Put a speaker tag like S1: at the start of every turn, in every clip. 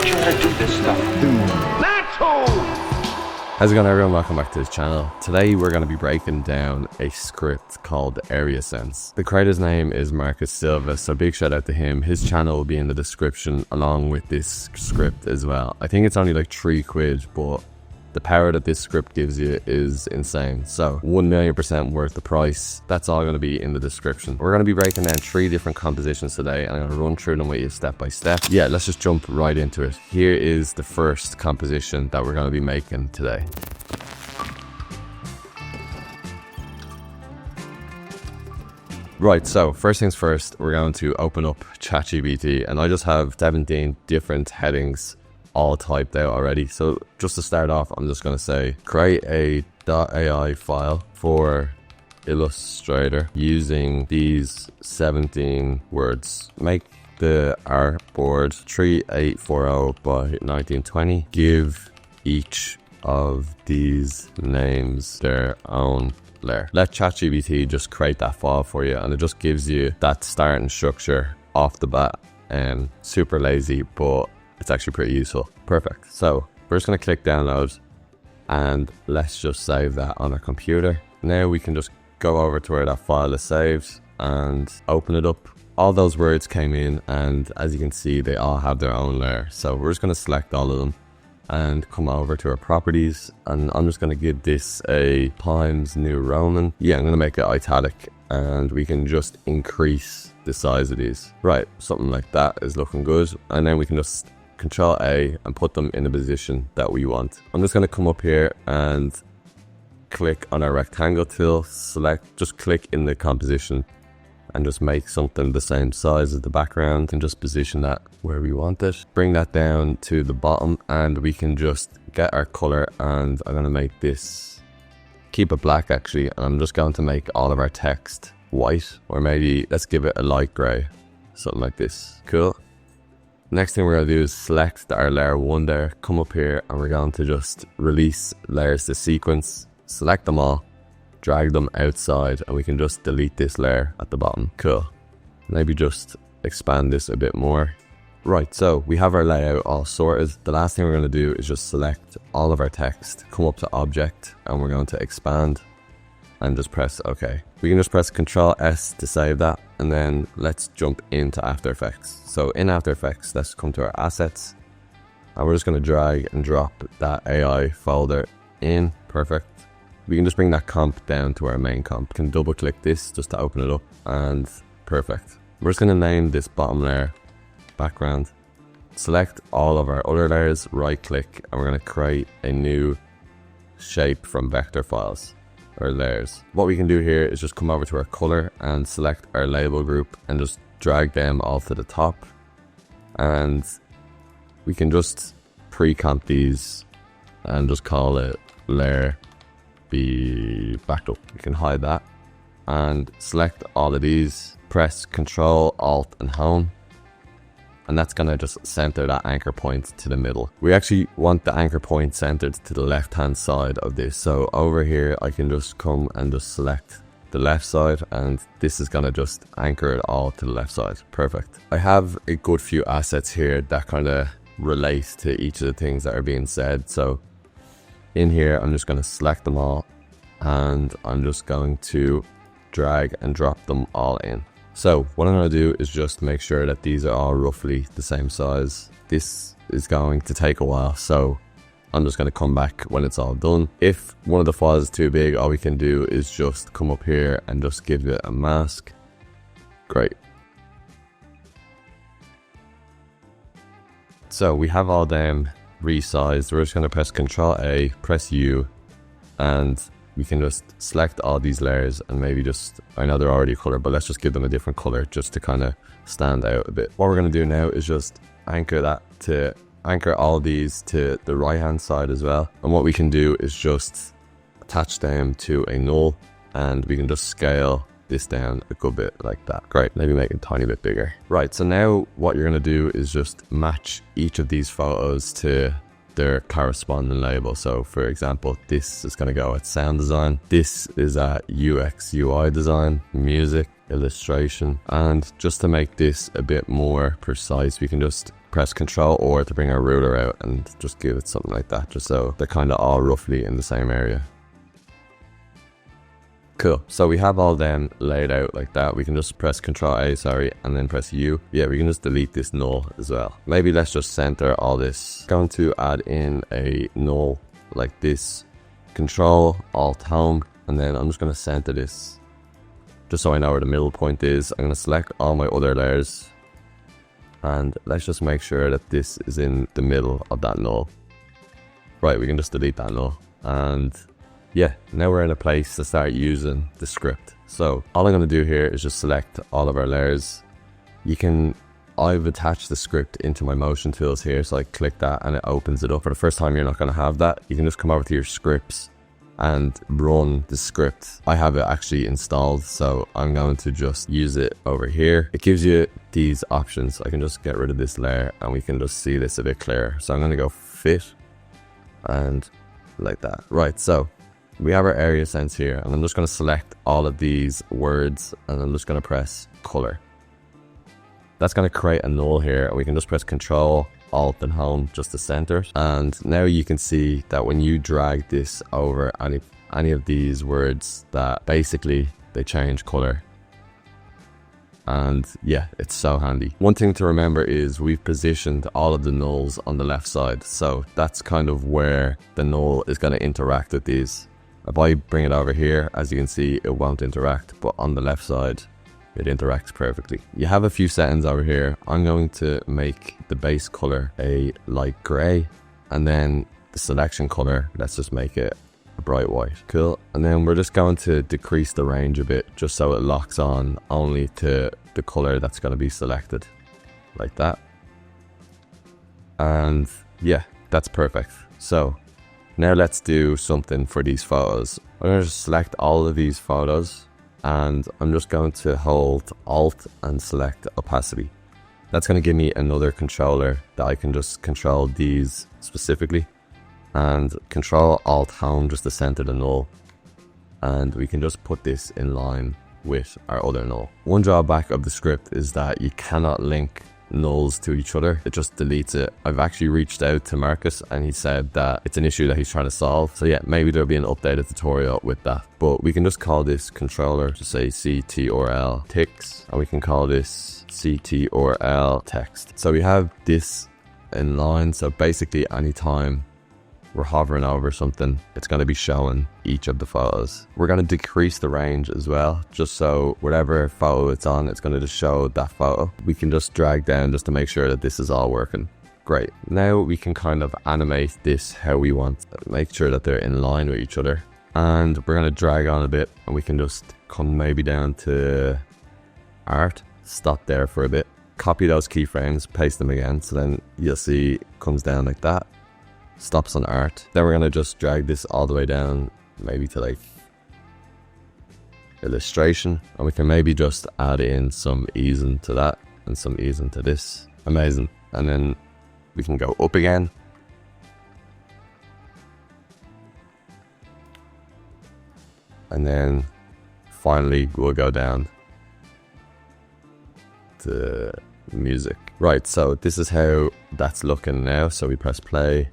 S1: teach you how to do this stuff. That's who!
S2: How's it going, everyone? Welcome back to this channel. Today we're going to be breaking down a script called AreaSense. The creator's name is Marcus Silva, so big shout out to him. His channel will be in the description along with this script as well. I think it's only like £3, but the power that this script gives you is insane. So 1,000,000% worth the price. That's all going to be in the description. We're going to be breaking down 3 different compositions today, and I'm going to run through them with you step by step. Yeah, let's just jump right into it. Here is the first composition that we're going to be making today. Right, so first things first, we're going to open up ChatGPT, and I just have 17 different headings all typed out already. So just to start off, I'm just going to say create a .ai file for Illustrator using these 17 words. Make the artboard 3840 by 1920. Give each of these names their own layer. Let ChatGPT just create that file for you, and it just gives you that starting structure off the bat. And super lazy, but it's actually pretty useful. Perfect. So we're just going to click download, and let's just save that on our computer. Now we can just go over to where that file is saved and open it up. All those words came in, and as you can see, they all have their own layer. So we're just going to select all of them and come over to our properties, and I'm just going to give this a Times New Roman. Yeah, I'm going to make it italic, and we can just increase the size of these. Right, something like that is looking good. And then we can just Control A and put them in the position that we want. I'm just going to come up here and click on our rectangle tool, just click in the composition and just make something the same size as the background, and just position that where we want it. Bring that down to the bottom, and we can just get our color, and I'm going to make this, keep it black actually, and I'm just going to make all of our text white, or maybe let's give it a light gray, something like this. Cool. Next thing we're going to do is select our layer 1 there, come up here, and we're going to just release layers to sequence, select them all, drag them outside, and we can just delete this layer at the bottom. Cool. Maybe just expand this a bit more. Right, so we have our layout all sorted. The last thing we're going to do is just select all of our text, come up to object, and we're going to expand and just press OK. We can just press Control S to save that, and then let's jump into After Effects. So in After Effects, let's come to our assets, and we're just going to drag and drop that AI folder in. Perfect. We can just bring that comp down to our main comp. We can double click this just to open it up, and perfect. We're just going to name this bottom layer background. Select all of our other layers, right click, and we're going to create a new shape from vector files or layers. What we can do here is just come over to our color and select our label group and just drag them all to the top, and we can just pre-comp these and just call it layer be backed up. You can hide that and select all of these, press Control Alt and Home, and that's going to just center that anchor point to the middle. We actually want the anchor point centered to the left hand side of this, so over here I can just come and just select the left side, and this is going to just anchor it all to the left side. Perfect. I have a good few assets here that kind of relate to each of the things that are being said, so in here I'm just going to select them all, and I'm just going to drag and drop them all in. So what I'm going to do is just make sure that these are all roughly the same size. This is going to take a while, so I'm just going to come back when it's all done. If one of the files is too big, all we can do is just come up here and just give it a mask. Great. So we have all them resized. We're just going to press Control A, press U, and we can just select all these layers, and maybe just, I know they're already colored, but let's just give them a different color just to kind of stand out a bit. What we're going to do now is just anchor all these to the right hand side as well. And what we can do is just attach them to a null, and we can just scale this down a good bit like that. Great, maybe make it a tiny bit bigger. Right, so now what you're going to do is just match each of these photos to their corresponding label. So for example, this is going to go at sound design, this is at UX UI design, music, illustration. And just to make this a bit more precise, we can just press Control or to bring our ruler out and just give it something like that, just so they're kind of all roughly in the same area. Cool, so we have all them laid out like that. We can just press Control A, sorry, and then press U. Yeah, we can just delete this null as well. Maybe let's just center all this. Going to add in a null like this. Control Alt Home, and then I'm just going to center this just so I know where the middle point is. I'm going to select all my other layers, and let's just make sure that this is in the middle of that null. Right, we can just delete that null, and yeah, now we're in a place to start using the script. So all I'm going to do here is just select all of our layers. I've attached the script into my motion tools here, so I click that and it opens it up. For the first time, you're not going to have that. You can just come over to your scripts and run the script. I have it actually installed, so I'm going to just use it over here. It gives you these options. I can just get rid of this layer and we can just see this a bit clearer. So I'm going to go fit and like that. Right, so we have our AreaSense here, and I'm just going to select all of these words, and I'm just going to press color. That's going to create a null here, and we can just press Control Alt and Home just to center it. And now you can see that when you drag this over any of these words, that basically they change color. And yeah, it's so handy. One thing to remember is we've positioned all of the nulls on the left side, so that's kind of where the null is going to interact with these. If I bring it over here, as you can see, it won't interact, but on the left side, it interacts perfectly. You have a few settings over here. I'm going to make the base color a light gray, and then the selection color, let's just make it a bright white. Cool. And then we're just going to decrease the range a bit, just so it locks on only to the color that's going to be selected, like that. And yeah, that's perfect. So now let's do something for these photos. I'm going to select all of these photos, and I'm just going to hold Alt and select opacity. That's going to give me another controller that I can just control these specifically, and Control Alt Home just to center the null, and we can just put this in line with our other null. One drawback of the script is that you cannot link nulls to each other. It just deletes it. I've actually reached out to Marcus, and he said that it's an issue that he's trying to solve. So yeah, maybe there'll be an updated tutorial with that. But we can just call this controller to say CTRL ticks, and we can call this CTRL text. So we have this in line. So basically anytime we're hovering over something, it's going to be showing each of the photos. We're going to decrease the range as well, just so whatever photo it's on, it's going to just show that photo. We can just drag down just to make sure that this is all working. Great. Now we can kind of animate this how we want, make sure that they're in line with each other. And we're going to drag on a bit, and we can just come maybe down to art, stop there for a bit, copy those keyframes, paste them again, so then you'll see it comes down like that. Stops on art. Then we're going to just drag this all the way down, maybe to like illustration, and we can maybe just add in some easing to that and some easing to this. Amazing. And then we can go up again, and then finally we'll go down to music. Right, so this is how that's looking now. So we press play,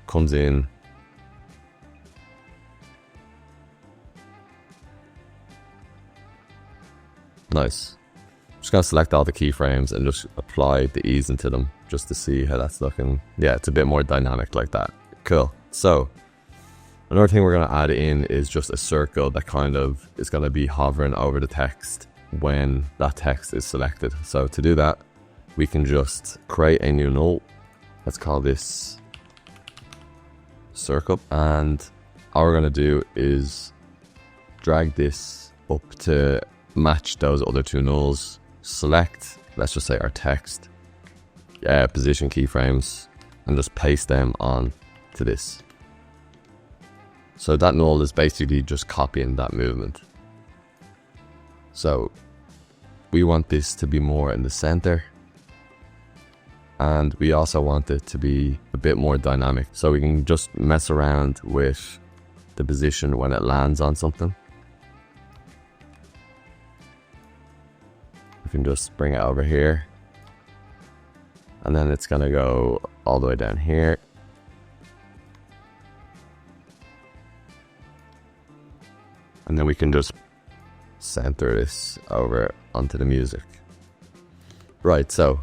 S2: comes in, nice. I'm just going to select all the keyframes and just apply the ease into them just to see how that's looking. Yeah, it's a bit more dynamic like that. Cool. So another thing we're going to add in is just a circle that kind of is going to be hovering over the text when that text is selected. So to do that, we can just create a new null. Let's call this circle, and all we're going to do is drag this up to match those other two nulls. Select, let's just say our text, position keyframes, and just paste them on to this. So that null is basically just copying that movement. So we want this to be more in the center, And we also want it to be a bit more dynamic, so we can just mess around with the position when it lands on something. We can just bring it over here, and then it's gonna go all the way down here. And then we can just center this over onto the music. Right, so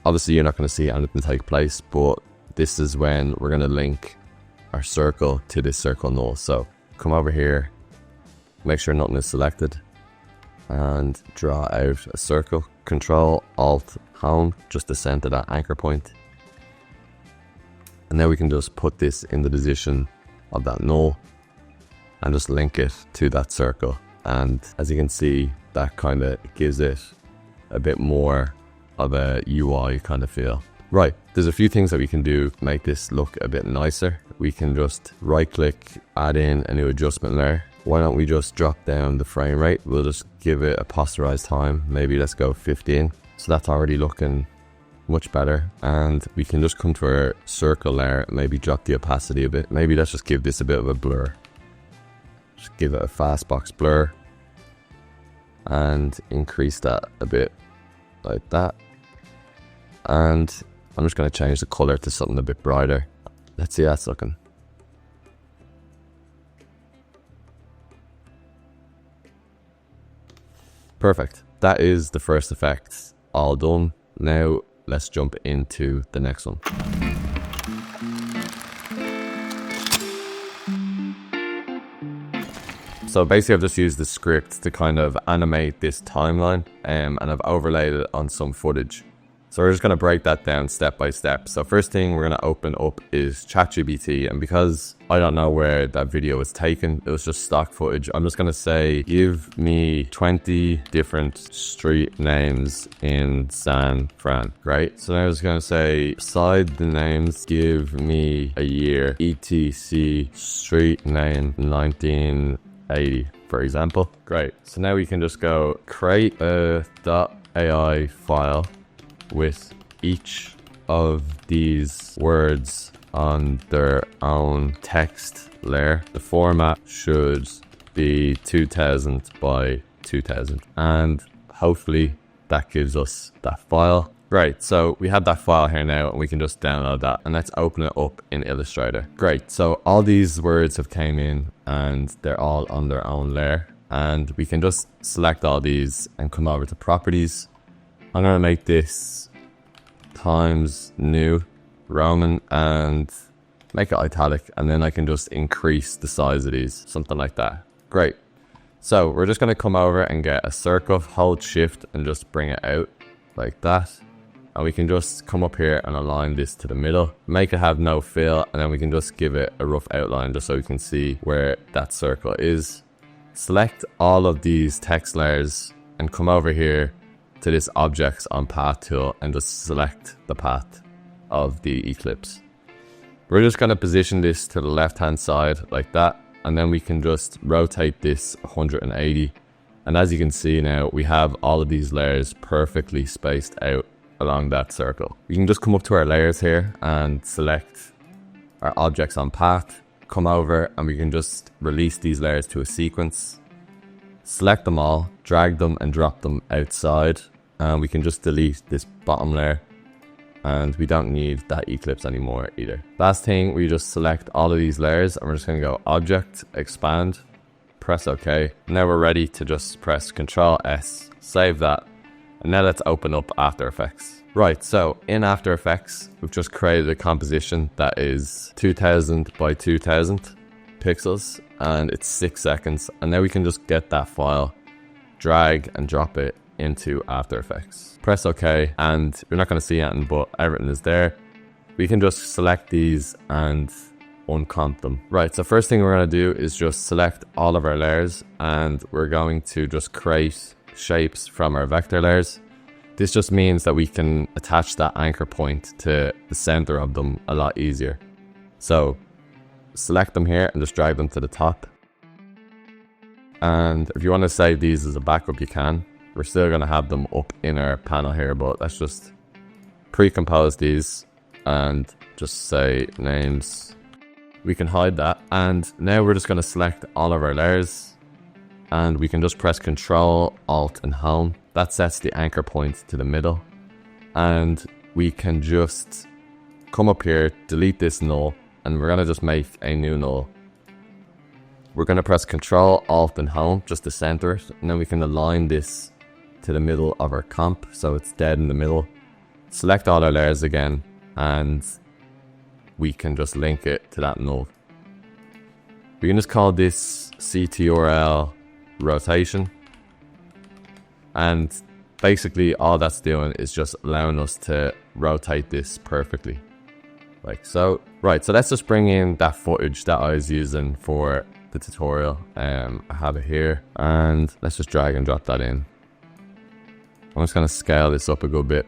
S2: obviously you're not going to see anything take place, but this is when we're going to link our circle to this circle null. So come over here, make sure nothing is selected, and draw out a circle. Control Alt Home just to center that anchor point. And now we can just put this in the position of that null and just link it to that circle. And as you can see, that kind of gives it a bit more of a UI kind of feel. Right, there's a few things that we can do to make this look a bit nicer. We can just right click, add in a new adjustment layer. Why don't we just drop down the frame rate? We'll just give it a posterized time. Maybe let's go 15. So that's already looking much better. And we can just come to our circle layer, maybe drop the opacity a bit. Maybe let's just give this a bit of a blur. Just give it a fastbox blur and increase that a bit like that. And I'm just going to change the color to something a bit brighter. Let's see how that's looking. Perfect. That is the first effect all done. Now let's jump into the next one. So basically I've just used the script to kind of animate this timeline, and I've overlaid it on some footage. So we're just going to break that down step by step. So first thing we're going to open up is ChatGPT, and because I don't know where that video was taken, it was just stock footage, I'm just going to say, give me 20 different street names in San Fran. Great. So now I was going to say, beside the names, give me a year, etc. street name 1980, for example. Great. So now we can just go create a .ai file with each of these words on their own text layer. The format should be 2000 by 2000, and hopefully that gives us that file. Great, so we have that file here now, and we can just download that, and let's open it up in Illustrator. Great, so all these words have came in and they're all on their own layer, and we can just select all these and come over to properties. I'm going to make this Times New Roman and make it italic, and then I can just increase the size of these, something like that. Great. So we're just going to come over and get a circle, hold shift and just bring it out like that. And we can just come up here and align this to the middle, make it have no fill, and then we can just give it a rough outline just so we can see where that circle is. Select all of these text layers and come over here to this objects on path tool and just select the path of the eclipse. We're just going to position this to the left hand side like that, and then we can just rotate this 180, and as you can see now we have all of these layers perfectly spaced out along that circle. We can just come up to our layers here and select our objects on path, come over, and we can just release these layers to a sequence, select them all, drag them and drop them outside, and we can just delete this bottom layer, and we don't need that eclipse anymore either. Last thing, we just select all of these layers and we're just going to go object, expand, press OK. Now we're ready to just press Ctrl S, save that, and now let's open up After Effects. Right, so in After Effects we've just created a composition that is 2000 by 2000 pixels and it's 6 seconds, and now we can just get that file, drag and drop it into After Effects. Press OK, and you're not going to see anything, but everything is there. We can just select these and uncomp them. Right, so first thing we're going to do is just select all of our layers, and we're going to just create shapes from our vector layers. This just means that we can attach that anchor point to the center of them a lot easier. So select them here and just drag them to the top. And if you want to save these as a backup, you can. We're still going to have them up in our panel here, but let's just pre-compose these and just say names. We can hide that. And now we're just going to select all of our layers and we can just press Control, Alt and Home. That sets the anchor point to the middle. And we can just come up here, delete this null, and we're going to just make a new null. We're going to press Control, Alt and Home just to center it. And then we can align this to the middle of our comp so it's dead in the middle. Select all our layers again and we can just link it to that null. We can just call this CTRL rotation, and basically all that's doing is just allowing us to rotate this perfectly like so. Right, so let's just bring in that footage that I was using for the tutorial. I have it here and let's just drag and drop that in. I'm just going to scale this up a good bit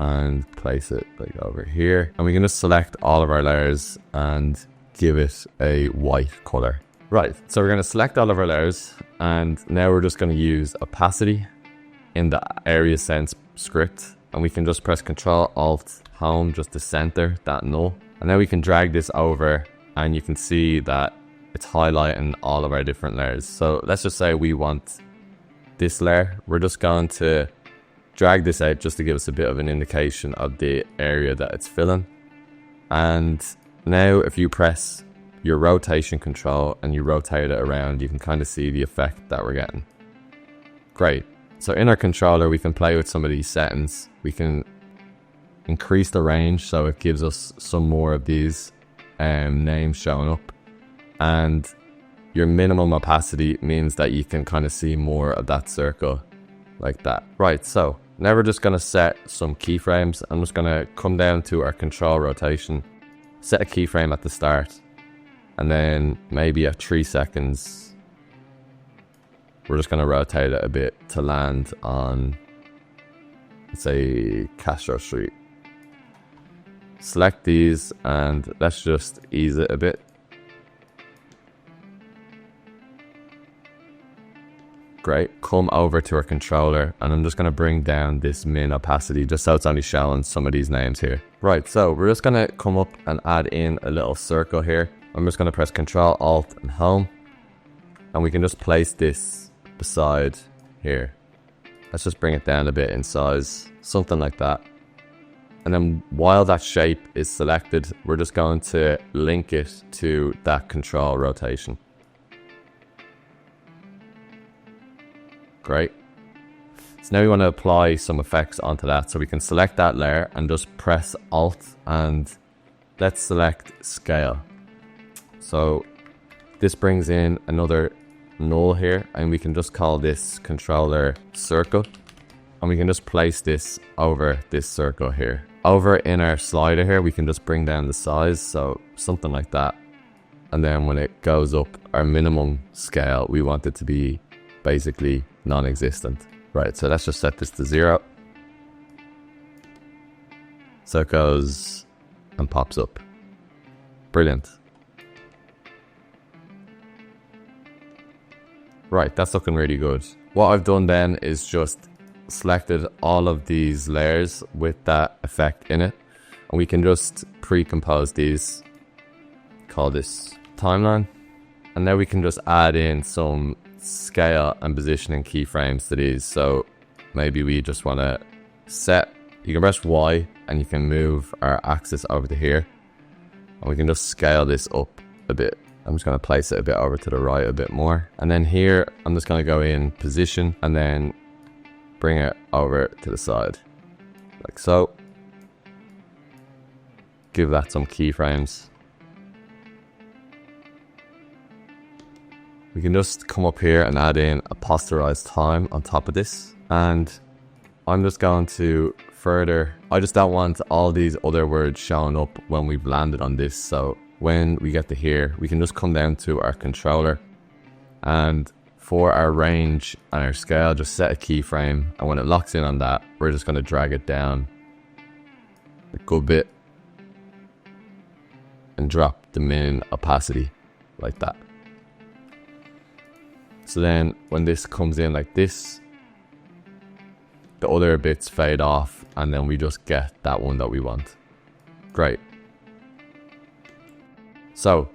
S2: and place it like over here, and we can just select all of our layers and give it a white color. Right, so we're going to select all of our layers and now we're just going to use opacity in the AreaSense script, and we can just press Control Alt Home just to center that null, and now we can drag this over and you can see that it's highlighting all of our different layers. So let's just say we want this layer. We're just going to drag this out just to give us a bit of an indication of the area that it's filling. And now if you press your rotation control and you rotate it around, you can kind of see the effect that we're getting. Great. So in our controller, we can play with some of these settings. We can increase the range so it gives us some more of these names showing up. And your minimum opacity means that you can kind of see more of that circle like that. Right, so now we're just going to set some keyframes. I'm just going to come down to our control rotation, set a keyframe at the start, and then maybe at 3 seconds, we're just going to rotate it a bit to land on, let's say, Castro Street. Select these and let's just ease it a bit. Great. Come over to our controller and I'm just going to bring down this min opacity just so it's only showing some of these names here. Right, so we're just going to come up and add in a little circle here. I'm just going to press Control, Alt and Home, and we can just place this beside here. Let's just bring it down a bit in size, something like that. And then while that shape is selected, we're just going to link it to that control rotation. Great. So now we want to apply some effects onto that. So we can select that layer and just press Alt and let's select scale. So this brings in another null here and we can just call this controller circle. And we can just place this over this circle here. Over in our slider here, we can just bring down the size. So something like that. And then when it goes up, our minimum scale, we want it to be basically non-existent. Right, so let's just set this to 0. So it goes and pops up. Brilliant. Right, that's looking really good. What I've done then is just selected all of these layers with that effect in it. And we can just pre-compose these. Call this timeline. And now we can just add in some scale and positioning keyframes to these. So maybe we just want to set, you can press Y and you can move our axis over to here and we can just scale this up a bit. I'm just going to place it a bit over to the right a bit more, and then here I'm just going to go in position and then bring it over to the side like so. Give that some keyframes. We can just come up here and add in a posterized time on top of this. And I'm just going to further, I just don't want all these other words showing up when we've landed on this. So when we get to here, we can just come down to our controller and for our range and our scale, just set a keyframe. And when it locks in on that, we're just going to drag it down a good bit and drop the min opacity like that. So then when this comes in like this, the other bits fade off and then we just get that one that we want. Great. So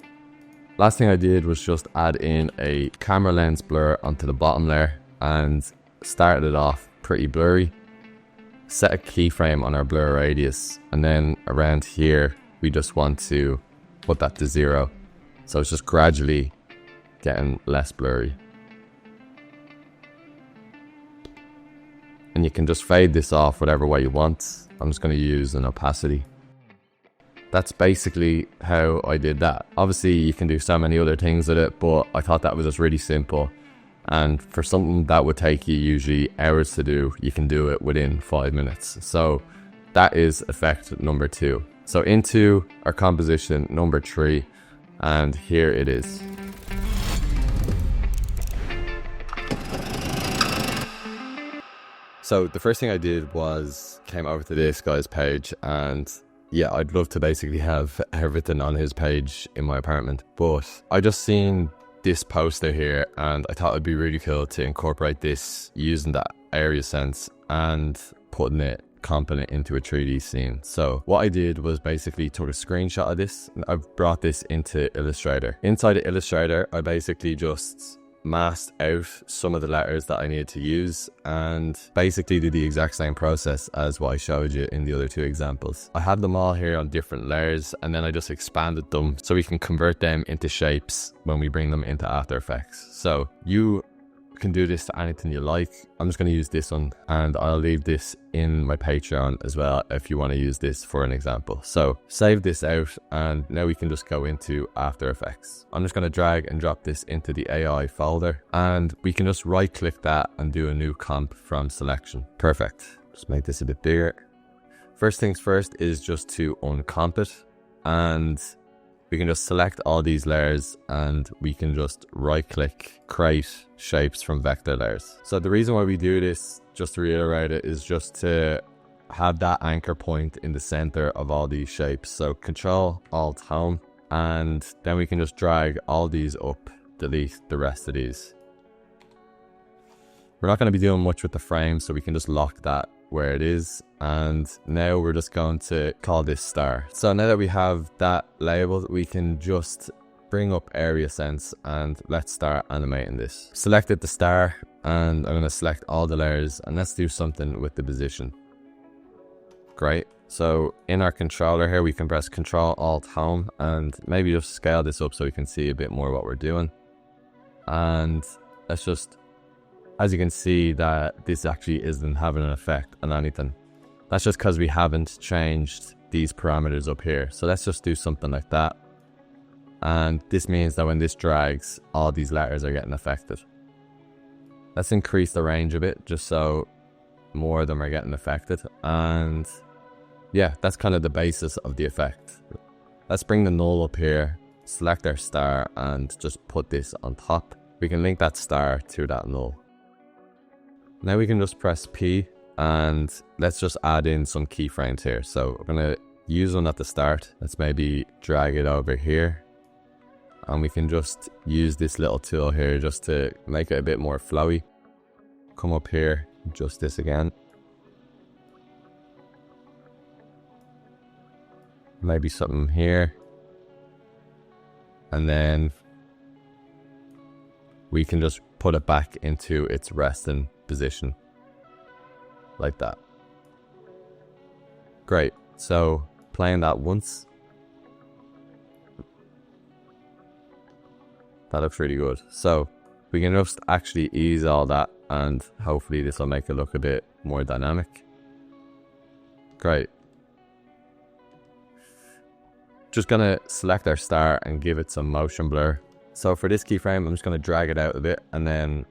S2: last thing I did was just add in a camera lens blur onto the bottom layer and started it off pretty blurry. Set a keyframe on our blur radius, and then around here we just want to put that to 0. So it's just gradually getting less blurry. And you can just fade this off whatever way you want. I'm just going to use an opacity. That's basically how I did that. Obviously you can do so many other things with it, but I thought that was just really simple. And for something that would take you usually hours to do, you can do it within 5 minutes. So that is effect number 2. So into our composition number 3, and here it is. So the first thing I did was came over to this guy's page, and yeah, I'd love to basically have everything on his page in my apartment, but I just seen this poster here and I thought it'd be really cool to incorporate this using that AreaSense and putting it, comping it into a 3D scene. So what I did was basically took a screenshot of this and I've brought this into Illustrator. Inside of Illustrator, I basically just masked out some of the letters that I needed to use and basically did the exact same process as what I showed you in the other 2 examples. I had them all here on different layers and then I just expanded them so we can convert them into shapes when we bring them into After Effects. So you can do this to anything you like. I'm just going to use this one and I'll leave this in my Patreon as well if you want to use this for an example. So save this out and now we can just go into After Effects. I'm just going to drag and drop this into the AI folder and we can just right click that and do a new comp from selection. Perfect. Just make this a bit bigger. First things first is just to uncomp it, and we can just select all these layers and we can just right click, create shapes from vector layers. So the reason why we do this, just to reiterate it, is just to have that anchor point in the center of all these shapes. So Control Alt Home, and then we can just drag all these up, delete the rest of these. We're not going to be doing much with the frame, so we can just lock that where it is, and now we're just going to call this star. So now that we have that labeled, we can just bring up AreaSense and let's start animating this. Selected the star and I'm going to select all the layers and let's do something with the position. Great. So in our controller here we can press Control Alt Home and maybe just scale this up so we can see a bit more what we're doing. And let's just, as you can see, that this actually isn't having an effect on anything. That's just because we haven't changed these parameters up here. So let's just do something like that. And this means that when this drags, all these letters are getting affected. Let's increase the range a bit, just so more of them are getting affected. And yeah, that's kind of the basis of the effect. Let's bring the null up here, select our star, and just put this on top. We can link that star to that null. Now we can just press P and let's just add in some keyframes here. So we're going to use one at the start. Let's maybe drag it over here. And we can just use this little tool here just to make it a bit more flowy. Come up here, adjust this again. Maybe something here. And then we can just put it back into its resting position like that. Great. So playing that once, that looks really good. So we can just actually ease all that and hopefully this will make it look a bit more dynamic. Great. Just gonna select our star and give it some motion blur. So for this keyframe, I'm just gonna drag it out a bit and then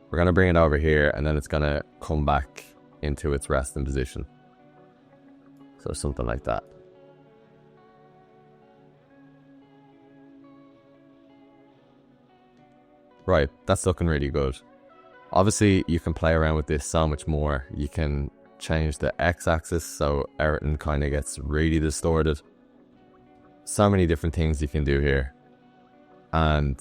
S2: we're going to bring it over here and then it's going to come back into its resting position. So something like that. Right, that's looking really good. Obviously, you can play around with this so much more. You can change the x-axis so everything kind of gets really distorted. So many different things you can do here. And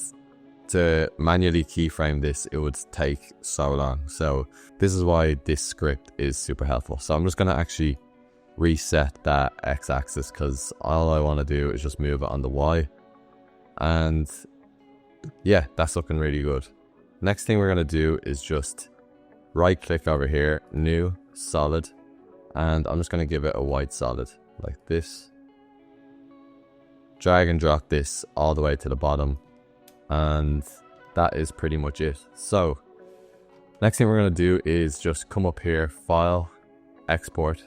S2: To manually keyframe this, it would take so long. So this is why this script is super helpful. So I'm just going to actually reset that x-axis, because all I want to do is just move it on the y. And yeah, that's looking really good. Next thing we're going to do is just right click over here, new, solid. And I'm just going to give it a white solid like this. Drag and drop this all the way to the bottom. And that is pretty much it. So next thing we're going to do is just come up here, file, export,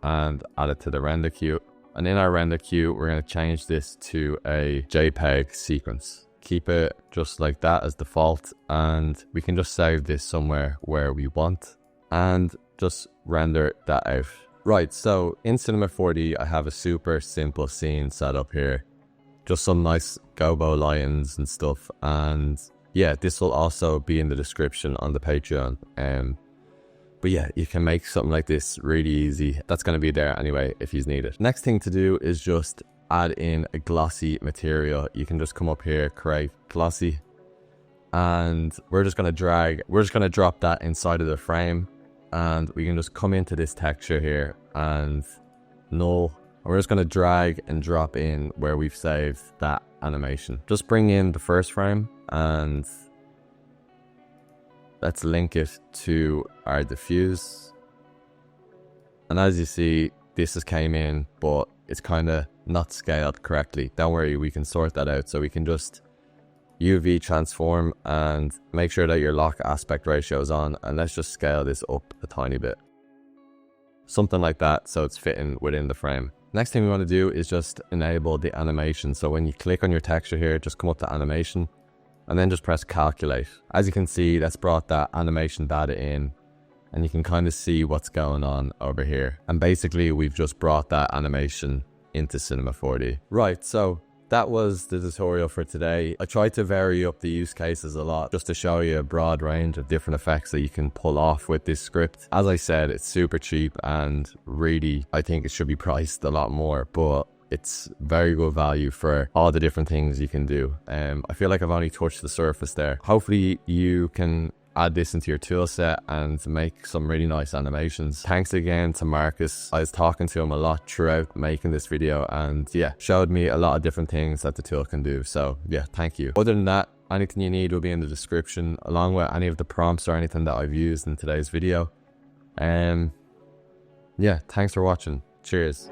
S2: and add it to the render queue. And in our render queue, we're going to change this to a JPEG sequence. Keep it just like that as default, and we can just save this somewhere where we want and just render that out. Right, so in Cinema 4D, I have a super simple scene set up here. Just some nice gobo lions and stuff, and yeah, this will also be in the description on the Patreon. But yeah, you can make something like this really easy. That's going to be there anyway if you need it. Next thing to do is just add in a glossy material. You can just come up here, create glossy, and we're just going to drop that inside of the frame, and we can just come into this texture here and null. We're just going to drag and drop in where we've saved that animation. Just bring in the first frame and let's link it to our diffuse. And as you see, this has came in, but it's kind of not scaled correctly. Don't worry, we can sort that out. So we can just UV transform and make sure that your lock aspect ratio is on, and let's just scale this up a tiny bit. Something like that, so it's fitting within the frame. Next thing we want to do is just enable the animation. So when you click on your texture here, just come up to animation and then just press calculate. As you can see, that's brought that animation data in, and you can kind of see what's going on over here. And basically we've just brought that animation into Cinema 4D. Right, so that was the tutorial for today. I tried to vary up the use cases a lot just to show you a broad range of different effects that you can pull off with this script. As I said, it's super cheap, and really I think it should be priced a lot more, but it's very good value for all the different things you can do. I feel like I've only touched the surface there. Hopefully you can add this into your tool set and make some really nice animations. Thanks again to Marcus. I was talking to him a lot throughout making this video, and yeah, showed me a lot of different things that the tool can do. So yeah, thank you. Other than that, anything you need will be in the description, along with any of the prompts or anything that I've used in today's video. Yeah, thanks for watching. Cheers.